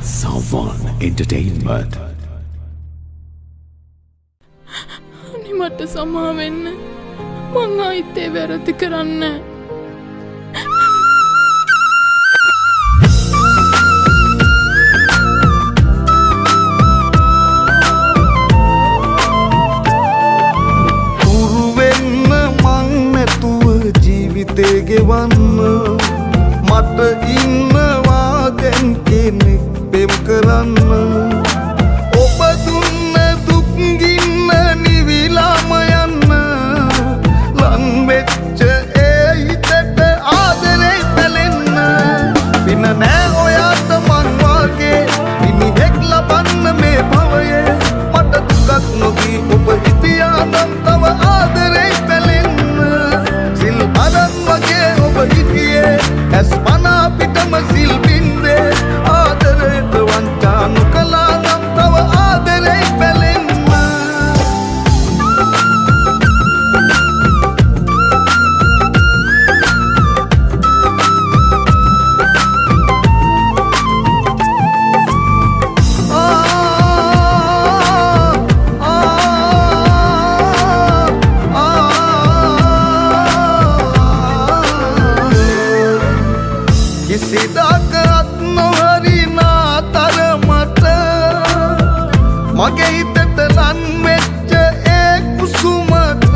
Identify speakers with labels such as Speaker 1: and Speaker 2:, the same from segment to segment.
Speaker 1: Savan Entertainment.
Speaker 2: අනේ මට සමා වෙන්න. මං ආයිත් ඒ වැරදි කරන්නේ නැහැ.
Speaker 3: ගෙවන්න මට ඉන්නවා දැන් කෙනෙක් පෙම් කරන්න ඔබ දුන්න දුක් ගින්න නිවිලාම යන්න ලං වෙච්ච ඒ හිතට ආදරේ පැලෙන්න පින නෑ ඔයාට මං වාගේ මිනිහෙක් ලබන්න මේ භවයේ මට දුකක් නොදී ඔබ හිටියා නම් තව ආදරේ පැලෙන්න සිල් අරන් වගේ ඔබ හිටියේ ඇස් පන පිටම සිල් බින්දේ ආදරයට වංචා නොකළා නම් තව ආදරේ පැලෙන්න කිසිදාකත් නොහරිනා තරමට මගේ හිතට ලන් වෙච්ච ඒ කුසුමට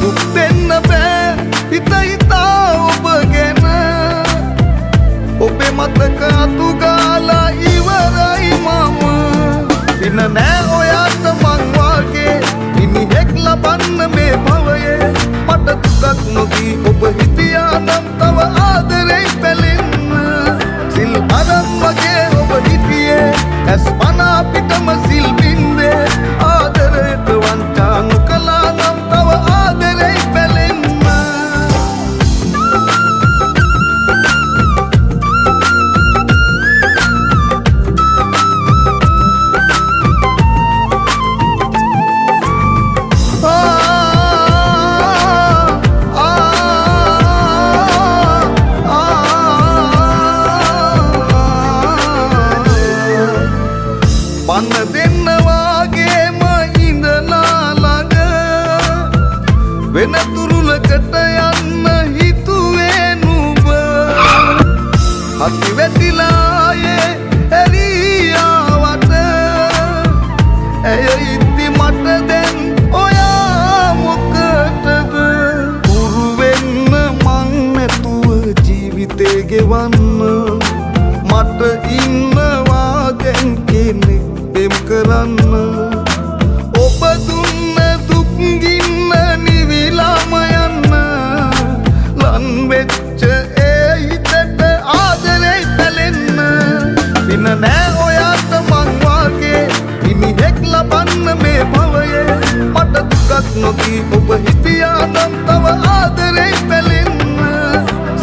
Speaker 3: දුක් දෙන්න බෑ හිත හිතා ඔබ ගැන ඔබේ මතක අතු ගාලා ඉවරයි මම පින නෑ ඔයාට මං වාගේ මිනිහෙක් ලබන්න මේ භවයේ මට දුකක් නොදී ඔබ හිටියා නම් තව ආදරේ පැලෙන්න සිල් අරන් වගේ ඔබ හිටියේ ඇස් පන පිටම සිල් බින්දේ ආදරයට වංචා නොකළා නම් තව ආදරේ පැලෙන්න පන්න දෙන්න වාගේම ඉඳලා ළඟ වෙන තුරුලකට යන්න හිතුවේ නුඹ හසි වැටිලායේ ඇරියාවට ඇය ඉද්දි මට දැන් ඔයා මොකටද උරු වෙන්න මං නැතුව ජීවිතේ ගෙවන්න මට ඉන්නවා දැන් කෙනෙක් පෙම් කරන්න ඔබ දුන්න දුක් ගින්න නිවිලාම යන්න ලං වෙච්ච ඒ හිතට ආදරේ පැලෙන්න පින නෑ ඔයාට මං වාගේ මිනිහෙක් ලබන්න මේ භවයේ මට දුකක් නොදී ඔබ හිටියා නම් තව ආදරේ පැලෙන්න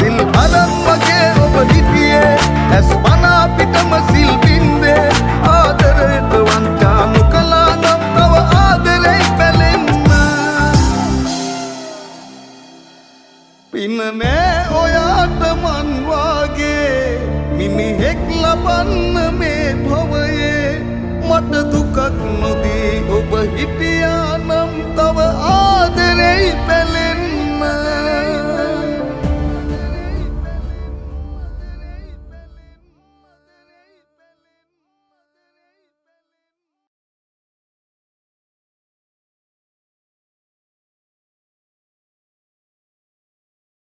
Speaker 3: සිල් අරන් වගේ ඔබ හිටියේ ඇස් පන පිටම සිල් බින්දේ ආදරයට වංචා නොකළා නම් තව ආදරේ පැලෙන්න පින නෑ ඔයාට මං වාගේ මිනිහෙක් ලබන්න මේ භවයේ මට දුකක් නොදී ඔබ හිටියා නම් තව ආදරේ පැලෙන්න